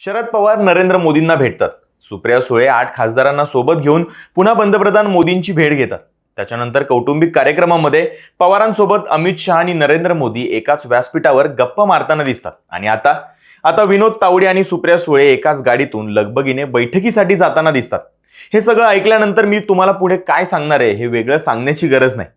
शरद पवार नरेंद्र मोदींना भेटतात. सुप्रिया सुळे 8 खासदारांना सोबत घेऊन पुन्हा पंतप्रधान मोदींची भेट घेतात. त्याच्यानंतर कौटुंबिक कार्यक्रमामध्ये पवारांसोबत अमित शहा आणि नरेंद्र मोदी एकाच व्यासपीठावर गप्पा मारताना दिसतात. आणि आता आता विनोद तावडे आणि सुप्रिया सुळे एकाच गाडीतून लगबगीने बैठकीसाठी जाताना दिसतात. हे सगळं ऐकल्यानंतर मी तुम्हाला पुढे काय सांगणार आहे हे वेगळं सांगण्याची गरज नाही.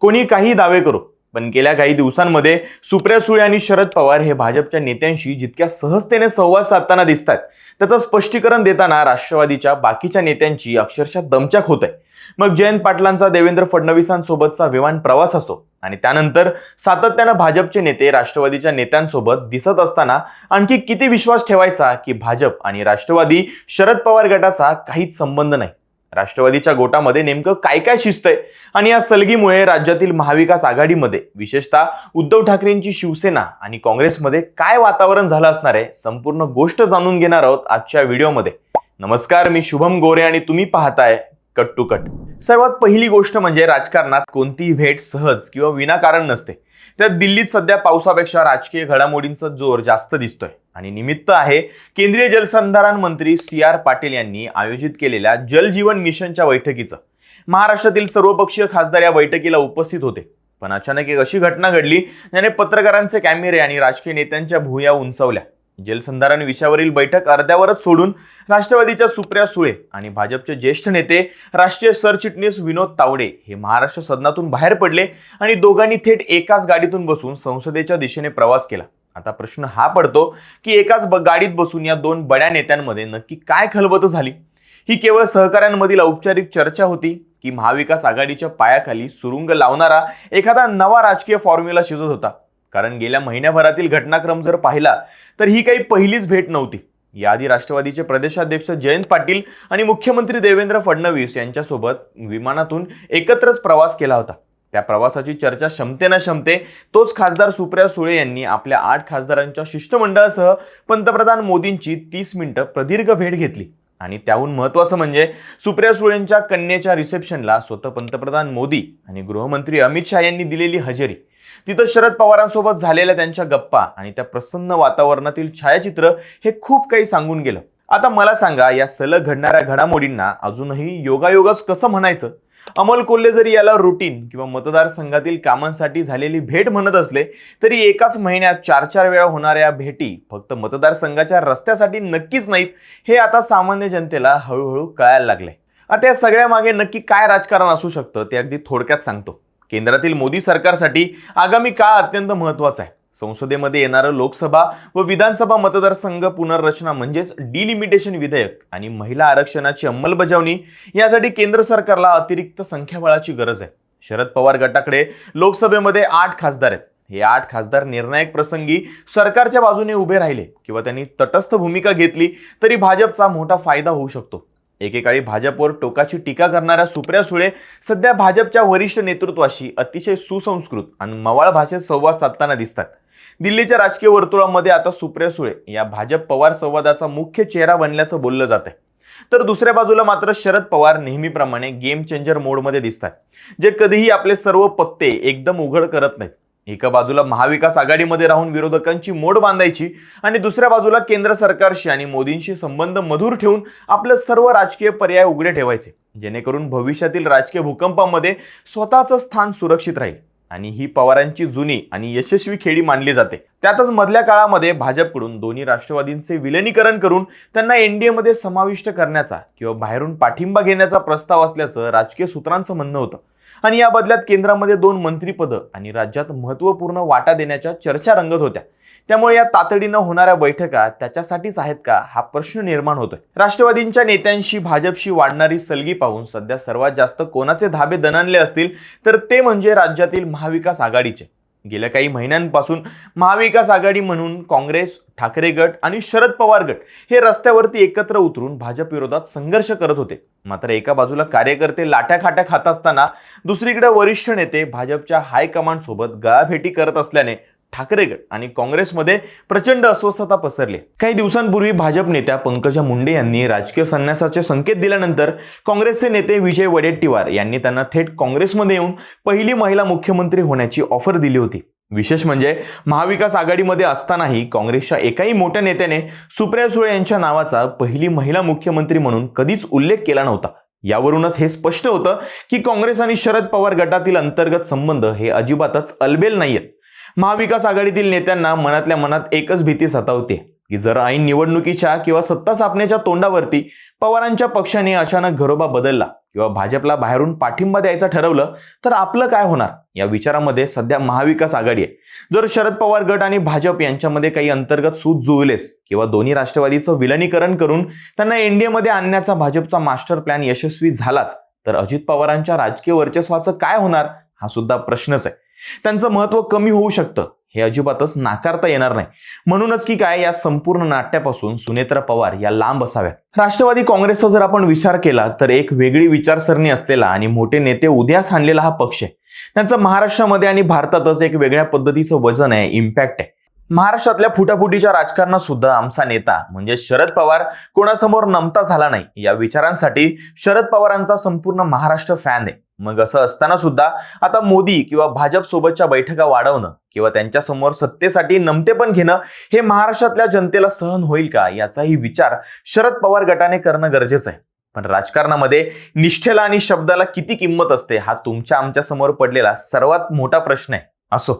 कोणी काही दावे करू, पण गेल्या काही दिवसांमध्ये सुप्रिया सुळे आणि शरद पवार हे भाजपच्या नेत्यांशी जितक्या सहजतेने संवाद साधताना दिसतात, त्याचं स्पष्टीकरण देताना राष्ट्रवादीच्या बाकीच्या नेत्यांची अक्षरशः दमछाक होत आहे. मग जयंत पाटलांचा देवेंद्र फडणवीसांसोबतचा विमान प्रवास असो, आणि त्यानंतर सातत्यानं भाजपचे नेते राष्ट्रवादीच्या नेत्यांसोबत दिसत असताना आणखी किती विश्वास ठेवायचा की भाजप आणि राष्ट्रवादी शरद पवार गटाचा काहीच संबंध नाही. राष्ट्रवादीच्या गोटामध्ये नेमकं काय काय शिजतंय आणि या सलगीमुळे राज्यातील महाविकास आघाडीमध्ये विशेषतः उद्धव ठाकरेंची शिवसेना आणि काँग्रेसमध्ये काय वातावरण झालं असणार आहे, संपूर्ण गोष्ट जाणून घेणार आहोत आजच्या व्हिडिओमध्ये. नमस्कार, मी शुभम गोरे आणि तुम्ही पाहताय कट टू कट. सर्वात पहिली गोष्ट म्हणजे राजकारणात कोणतीही भेट सहज किंवा विनाकारण नसते. त्यात दिल्लीत सध्या पावसापेक्षा राजकीय घडामोडींचा जोर जास्त दिसतोय आणि निमित्त आहे केंद्रीय जलसंधारण मंत्री CR पाटील यांनी आयोजित केलेल्या जल जीवन मिशनच्या बैठकीचं. महाराष्ट्रातील सर्वपक्षीय खासदार या बैठकीला उपस्थित होते, पण अचानक एक अशी घटना घडली ज्याने पत्रकारांचे कॅमेरे आणि राजकीय नेत्यांच्या भुवया उंचावल्या. जलसंधारण विषयावरील बैठक अर्ध्यावरच सोडून राष्ट्रवादीच्या सुप्रिया सुळे आणि भाजपचे ज्येष्ठ नेते राष्ट्रीय सरचिटणीस विनोद तावडे हे महाराष्ट्र सदनातून बाहेर पडले आणि दोघांनी थेट एकाच गाडीतून बसून संसदेच्या दिशेने प्रवास केला. आता प्रश्न हा पडतो की एकाच गाडीत बसून या दोन बड्या नेत्यांमध्ये नक्की काय खलबतं झाली? ही केवळ सहकाऱ्यांमधील औपचारिक चर्चा होती की महाविकास आघाडीच्या पायाखाली सुरुंग लावणारा एखादा नवा राजकीय फॉर्म्युला शिजत होता? कारण गेल्या महिन्याभरातील घटनाक्रम जर पाहिला तर ही काही पहिलीच भेट नव्हती. याआधी राष्ट्रवादीचे प्रदेशाध्यक्ष जयंत पाटील आणि मुख्यमंत्री देवेंद्र फडणवीस यांच्यासोबत विमानातून एकत्रच प्रवास केला होता. त्या प्रवासाची चर्चा शमते ना शमते तोच खासदार सुप्रिया सुळे यांनी आपल्या 8 खासदारांच्या शिष्टमंडळासह पंतप्रधान मोदींची 30 मिनिटं प्रदीर्घ भेट घेतली. आणि त्याहून महत्त्वाचं म्हणजे सुप्रिया सुळेंच्या कन्येच्या रिसेप्शनला स्वतः पंतप्रधान मोदी आणि गृहमंत्री अमित शहा यांनी दिलेली हजेरी. तिथं शरद पवारांसोबत झालेल्या त्यांच्या गप्पा आणि त्या प्रसन्न वातावरणातील छायाचित्र हे खूप काही सांगून गेलं. आता मला सांगा, या सलग घडणाऱ्या घडामोडींना अजूनही योगायोगच कसं म्हणायचं? अमोल कोल्हे जरी याला रुटीन किंवा मतदारसंघातील कामांसाठी झालेली भेट म्हणत असले तरी एकाच महिन्यात 4-4 वेळा होणाऱ्या भेटी फक्त मतदारसंघाच्या रस्त्यासाठी नक्कीच नाहीत, हे आता सामान्य जनतेला हळूहळू कळायला लागले. आता या सगळ्या मागे नक्की काय राजकारण असू शकतं ते अगदी थोडक्यात सांगतो. केंद्रातील मोदी सरकारसाठी आगामी काळ अत्यंत महत्त्वाचा आहे. संसदेमध्ये येणारं लोकसभा व विधानसभा मतदारसंघ पुनर्रचना म्हणजेच डिलिमिटेशन विधेयक आणि महिला आरक्षणाची अंमलबजावणी यासाठी केंद्र सरकारला अतिरिक्त संख्याबळाची गरज आहे. शरद पवार गटाकडे लोकसभेमध्ये 8 खासदार आहेत. हे 8 खासदार निर्णायक प्रसंगी सरकारच्या बाजूने उभे राहिले किंवा त्यांनी तटस्थ भूमिका घेतली तरी भाजपचा मोठा फायदा होऊ शकतो. एकेकाळी भाजपवर टोकाची टीका करणाऱ्या सुप्रिया सुळे सध्या भाजपच्या वरिष्ठ नेतृत्वाशी अतिशय सुसंस्कृत आणि मवाळ भाषेत संवाद साधताना दिसतात. दिल्लीच्या राजकीय वर्तुळामध्ये आता सुप्रिया सुळे या भाजप पवार संवादाचा मुख्य चेहरा बनल्याचं बोललं जात आहे. तर दुसऱ्या बाजूला मात्र शरद पवार नेहमीप्रमाणे गेम चेंजर मोडमध्ये दिसतात, जे कधीही आपले सर्व पत्ते एकदम उघड करत नाहीत. एका बाजूला महाविकास आघाडीमध्ये राहून विरोधकांची मोड बांधायची आणि दुसऱ्या बाजूला केंद्र सरकारशी आणि मोदींशी संबंध मधुर ठेवून आपले सर्व राजकीय पर्याय उघडे ठेवायचे, जेणेकरून भविष्यातील राजकीय भूकंपामध्ये स्वतःचं स्थान सुरक्षित राहील. आणि ही पवारांची जुनी आणि यशस्वी खेळी मानली जाते. त्यातच मधल्या काळामध्ये भाजपकडून दोन्ही राष्ट्रवादींचे विलिनीकरण करून त्यांना NDA मध्ये समाविष्ट करण्याचा किंवा बाहेरून पाठिंबा घेण्याचा प्रस्ताव असल्याचं राजकीय सूत्रांचं म्हणणं होतं. आणि या बदल्यात केंद्रामध्ये 2 मंत्रिपद आणि राज्यात महत्त्वपूर्ण वाटा देण्याच्या चर्चा रंगत होत्या. त्यामुळे या तातडीनं होणाऱ्या बैठका त्याच्यासाठीच आहेत का, हा प्रश्न निर्माण होतोय. राष्ट्रवादींच्या नेत्यांशी भाजपशी वाढणारी सलगी पाहून सध्या सर्वात जास्त कोणाचे धाबे दणाणले असतील तर ते म्हणजे राज्यातील महाविकास आघाडीचे. गेल्या काही महिन्यांपासून महाविकास आघाडी म्हणून काँग्रेस, ठाकरे गट आणि शरद पवार गट हे रस्त्यावरती एकत्र उतरून भाजप विरोधात संघर्ष करत होते. मात्र एका बाजूला कार्यकर्ते लाट्याखाट्या खात असताना दुसरीकडे वरिष्ठ नेते भाजपच्या हायकमांड सोबत गळाभेटी करत असल्याने ठाकरे गट आणि काँग्रेसमध्ये प्रचंड अस्वस्थता पसरली. काही दिवसांपूर्वी भाजप नेत्या पंकजा मुंडे यांनी राजकीय संन्यासाचे संकेत दिल्यानंतर काँग्रेसचे नेते विजय वडेट्टीवार यांनी त्यांना थेट काँग्रेसमध्ये येऊन पहिली महिला मुख्यमंत्री होण्याची ऑफर दिली होती. विशेष म्हणजे महाविकास आघाडीमध्ये असतानाही काँग्रेसच्या एकाही मोठ्या नेत्याने सुप्रिया सुळे यांच्या नावाचा पहिली महिला मुख्यमंत्री म्हणून कधीच उल्लेख केला नव्हता. यावरूनच हे स्पष्ट होतं की काँग्रेस आणि शरद पवार गटातील अंतर्गत संबंध हे अजिबातच अलबेल नाहीयेत. महाविकास आघाडीतील नेत्यांना मनातल्या मनात एकच भीती सतावते की जर ऐन निवडणुकीच्या किंवा सत्ता स्थापनेच्या तोंडावरती पवारांच्या पक्षाने अचानक घरोबा बदलला किंवा भाजपला बाहेरून पाठिंबा द्यायचं ठरवलं तर आपलं काय होणार, या विचारामध्ये सध्या महाविकास आघाडी आहे. जर शरद पवार गट आणि भाजप यांच्यामध्ये काही अंतर्गत सूत जुळलेच किंवा दोन्ही राष्ट्रवादीचं विलनीकरण करून त्यांना एनडीएमध्ये आणण्याचा भाजपचा मास्टर प्लॅन यशस्वी झालाच तर अजित पवारांच्या राजकीय वर्चस्वाचं काय होणार हा सुद्धा प्रश्नच आहे. त्यांचं महत्व कमी होऊ शकतं हे अजिबातच नाकारता येणार नाही. म्हणूनच की काय या संपूर्ण नाट्यापासून सुनेत्रा पवार या लांब असाव्यात. राष्ट्रवादी काँग्रेसचा जर आपण विचार केला तर एक वेगळी विचारसरणी असलेला आणि मोठे नेते उदयास आणलेला हा पक्ष आहे. त्यांचं महाराष्ट्रामध्ये आणि भारतातच एक वेगळ्या पद्धतीचं वजन आहे, इम्पॅक्ट आहे. महाराष्ट्रातल्या फुटाफुटीच्या राजकारणात सुद्धा आमचा नेता म्हणजे शरद पवार कोणासमोर नमता झाला नाही, या विचारांसाठी शरद पवारांचा संपूर्ण महाराष्ट्र फॅन आहे. मग असं असताना सुद्धा आता मोदी किंवा भाजप सोबतच्या बैठका वाढवणं किंवा त्यांच्या समोर सत्तेसाठी नमतेपण घेणं हे महाराष्ट्रातल्या जनतेला सहन होईल का, याचाही विचार शरद पवार गटाने करणं गरजेचं आहे. पण राजकारणामध्ये निष्ठेला आणि शब्दाला किती किंमत असते हा तुमच्या आमच्या समोर पडलेला सर्वात मोठा प्रश्न आहे. असो,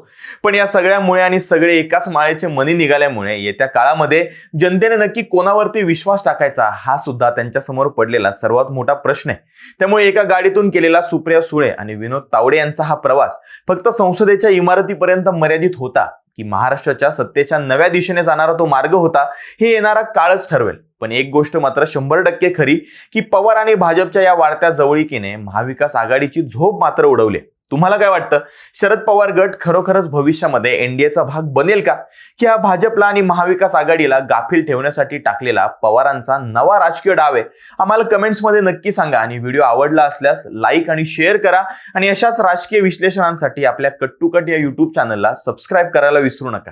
पण या सगळ्यामुळे आणि सगळे एकाच माळेचे मणी निघाल्यामुळे येत्या काळामध्ये जनतेने नक्की कोणावरती विश्वास टाकायचा हा सुद्धा त्यांच्या समोर पडलेला सर्वात मोठा प्रश्न आहे. त्यामुळे एका गाडीतून केलेला सुप्रिया सुळे आणि विनोद तावडे यांचा हा प्रवास फक्त संसदेच्या इमारतीपर्यंत मर्यादित होता की महाराष्ट्राच्या सत्तेच्या नव्या दिशेने जाणारा तो मार्ग होता हे येणारा काळच ठरवेल. पण एक गोष्ट मात्र 100% खरी की पवार आणि भाजपच्या या वाढत्या जवळीकीने महाविकास आघाडीची झोप मात्र उडवली. तुम्हाला काय वाटतं, शरद पवार गट खरोखरच भविष्यामध्ये एनडीएचा भाग बनेल का, की हा भाजपला आणि महाविकास आघाडीला गाफील ठेवण्यासाठी टाकलेला पवारांचा नवा राजकीय डाव आहे? आम्हाला कमेंट्समध्ये नक्की सांगा आणि व्हिडिओ आवडला असल्यास लाईक आणि शेअर करा आणि अशाच राजकीय विश्लेषणांसाठी आपल्या कट टू कट या युट्यूब चॅनलला सबस्क्राईब करायला विसरू नका.